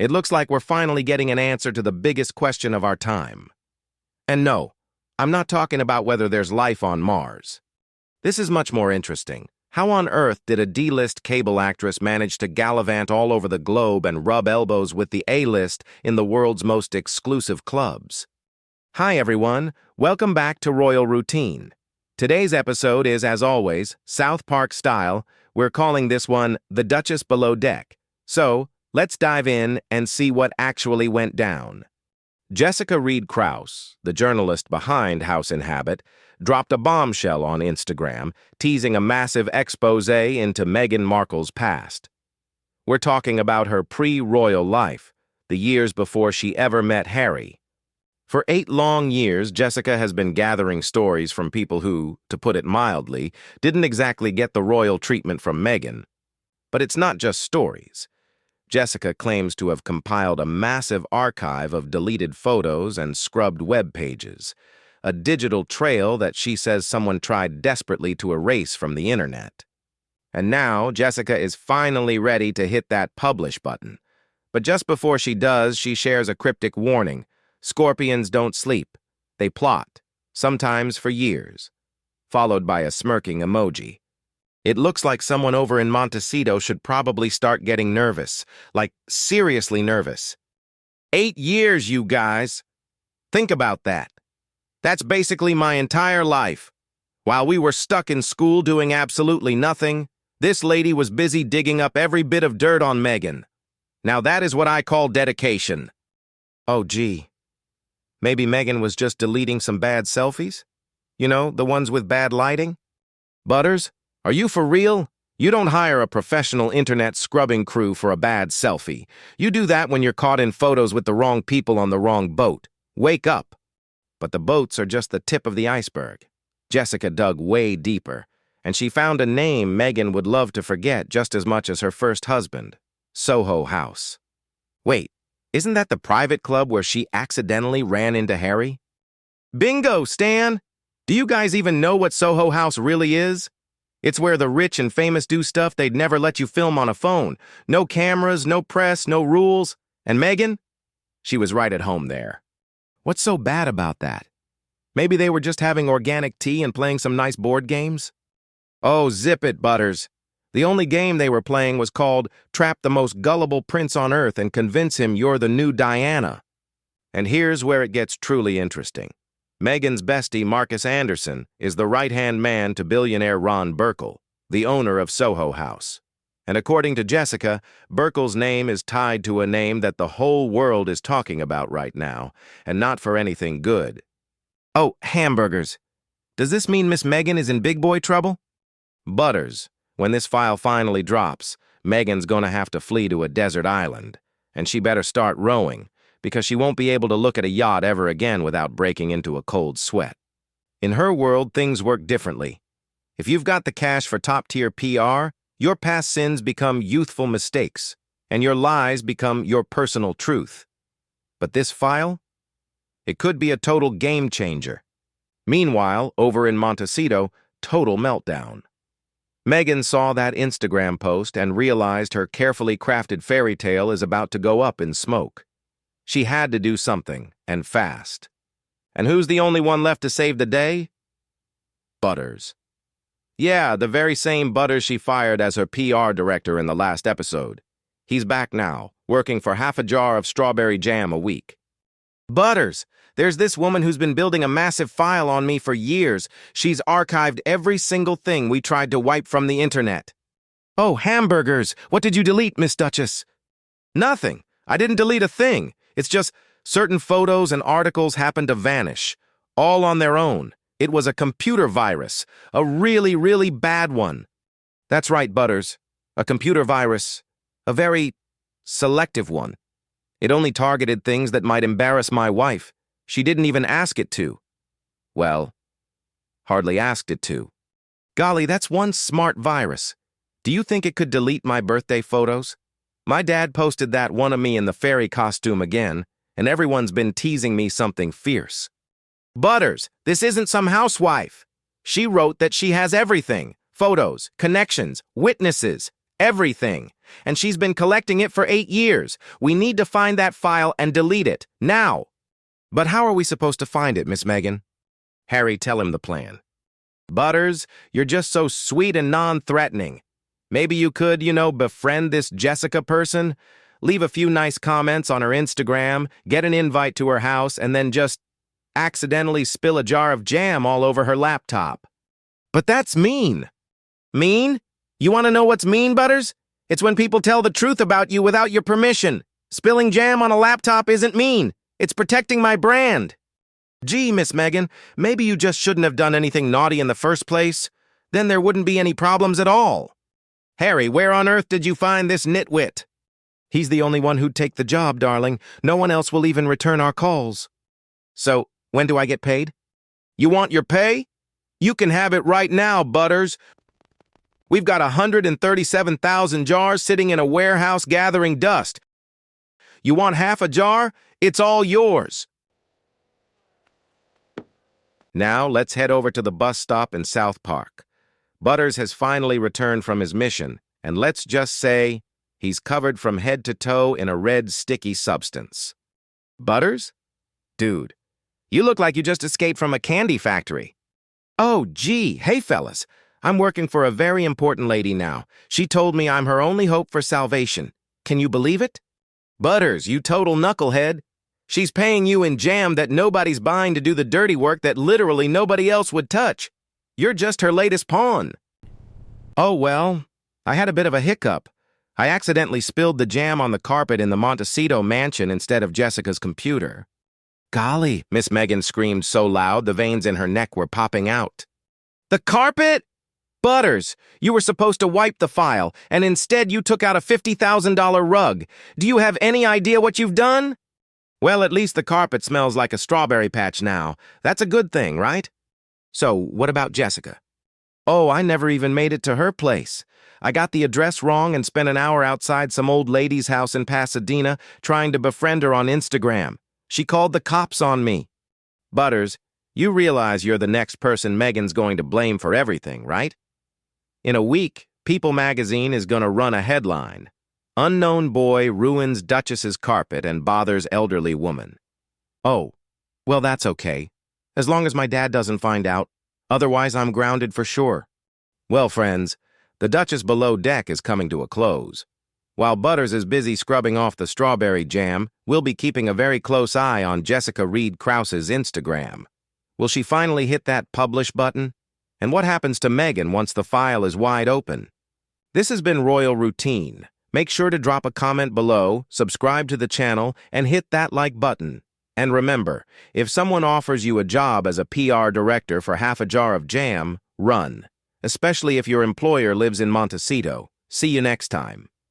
It looks like we're finally getting an answer to the biggest question of our time. And no, I'm not talking about whether there's life on Mars. This is much more interesting. How on earth did a D-list cable actress manage to gallivant all over the globe and rub elbows with the A-list in the world's most exclusive clubs? Hi everyone, welcome back to Royal Routine. Today's episode is, as always, South Park style. We're calling this one The Duchess Below Deck. So, let's dive in and see what actually went down. Jessica Reed Kraus, the journalist behind House Inhabit, dropped a bombshell on Instagram, teasing a massive expose into Meghan Markle's past. We're talking about her pre-royal life, the years before she ever met Harry. For 8 long years, Jessica has been gathering stories from people who, to put it mildly, didn't exactly get the royal treatment from Meghan. But it's not just stories. Jessica claims to have compiled a massive archive of deleted photos and scrubbed web pages, a digital trail that she says someone tried desperately to erase from the internet. And now, Jessica is finally ready to hit that publish button. But just before she does, she shares a cryptic warning. Scorpions don't sleep. They plot, sometimes for years, followed by a smirking emoji. It looks like someone over in Montecito should probably start getting nervous, like seriously nervous. 8 years, you guys. Think about that. That's basically my entire life. While we were stuck in school doing absolutely nothing, this lady was busy digging up every bit of dirt on Meghan. Now that is what I call dedication. Oh, gee. Maybe Meghan was just deleting some bad selfies? You know, the ones with bad lighting? Butters? Are you for real? You don't hire a professional internet scrubbing crew for a bad selfie. You do that when you're caught in photos with the wrong people on the wrong boat. Wake up. But the boats are just the tip of the iceberg. Jessica dug way deeper, and she found a name Meghan would love to forget just as much as her first husband, Soho House. Wait, isn't that the private club where she accidentally ran into Harry? Bingo, Stan! Do you guys even know what Soho House really is? It's where the rich and famous do stuff they'd never let you film on a phone. No cameras, no press, no rules. And Meghan? She was right at home there. What's so bad about that? Maybe they were just having organic tea and playing some nice board games? Oh, zip it, Butters. The only game they were playing was called Trap the Most Gullible Prince on Earth and Convince Him You're the New Diana. And here's where it gets truly interesting. Meghan's bestie, Marcus Anderson, is the right-hand man to billionaire Ron Burkle, the owner of Soho House. And according to Jessica, Burkle's name is tied to a name that the whole world is talking about right now, and not for anything good. Oh, hamburgers. Does this mean Miss Meghan is in big boy trouble? Butters, when this file finally drops, Meghan's gonna have to flee to a desert island, and she better start rowing, because she won't be able to look at a yacht ever again without breaking into a cold sweat. In her world, things work differently. If you've got the cash for top-tier PR, your past sins become youthful mistakes, and your lies become your personal truth. But this file? It could be a total game changer. Meanwhile, over in Montecito, total meltdown. Meghan saw that Instagram post and realized her carefully crafted fairy tale is about to go up in smoke. She had to do something, and fast. And who's the only one left to save the day? Butters. Yeah, the very same Butters she fired as her PR director in the last episode. He's back now, working for half a jar of strawberry jam a week. Butters, there's this woman who's been building a massive file on me for years. She's archived every single thing we tried to wipe from the internet. Oh, hamburgers! What did you delete, Miss Duchess? Nothing. I didn't delete a thing. It's just certain photos and articles happened to vanish, all on their own. It was a computer virus, a really, really bad one. That's right, Butters, a computer virus, a very selective one. It only targeted things that might embarrass my wife. She didn't even ask it to. Well, hardly asked it to. Golly, that's one smart virus. Do you think it could delete my birthday photos? My dad posted that one of me in the fairy costume again, and everyone's been teasing me something fierce. Butters, this isn't some housewife. She wrote that she has everything. Photos, connections, witnesses, Everything. And she's been collecting it for 8 years. We need to find that file and delete it, now. But how are we supposed to find it, Miss Meghan? Harry, tell him the plan. Butters, you're just so sweet and non-threatening. Maybe you could, befriend this Jessica person, leave a few nice comments on her Instagram, get an invite to her house, and then just accidentally spill a jar of jam all over her laptop. But that's mean. Mean? You want to know what's mean, Butters? It's when people tell the truth about you without your permission. Spilling jam on a laptop isn't mean. It's protecting my brand. Gee, Miss Meghan, maybe you just shouldn't have done anything naughty in the first place. Then there wouldn't be any problems at all. Harry, where on earth did you find this nitwit? He's the only one who'd take the job, darling. No one else will even return our calls. So, when do I get paid? You want your pay? You can have it right now, Butters. We've got 137,000 jars sitting in a warehouse gathering dust. You want half a jar? It's all yours. Now, let's head over to the bus stop in South Park. Butters has finally returned from his mission, and let's just say he's covered from head to toe in a red, sticky substance. Butters? Dude, you look like you just escaped from a candy factory. Oh, gee, hey, fellas. I'm working for a very important lady now. She told me I'm her only hope for salvation. Can you believe it? Butters, you total knucklehead. She's paying you in jam that nobody's buying to do the dirty work that literally nobody else would touch. You're just her latest pawn. Oh, well, I had a bit of a hiccup. I accidentally spilled the jam on the carpet in the Montecito mansion instead of Jessica's computer. Golly, Miss Meghan screamed so loud the veins in her neck were popping out. The carpet? Butters, you were supposed to wipe the file, and instead you took out a $50,000 rug. Do you have any idea what you've done? Well, at least the carpet smells like a strawberry patch now. That's a good thing, right? So, what about Jessica? Oh, I never even made it to her place. I got the address wrong and spent an hour outside some old lady's house in Pasadena trying to befriend her on Instagram. She called the cops on me. Butters, you realize you're the next person Meghan's going to blame for everything, right? In a week, People magazine is going to run a headline. Unknown boy ruins Duchess's carpet and bothers elderly woman. Oh, well, that's okay. As long as my dad doesn't find out. Otherwise, I'm grounded for sure. Well, friends, the Duchess Below Deck is coming to a close. While Butters is busy scrubbing off the strawberry jam, we'll be keeping a very close eye on Jessica Reed Kraus's Instagram. Will she finally hit that publish button? And what happens to Meghan once the file is wide open? This has been Royal Routine. Make sure to drop a comment below, subscribe to the channel, and hit that like button. And remember, if someone offers you a job as a PR director for half a jar of jam, run. Especially if your employer lives in Montecito. See you next time.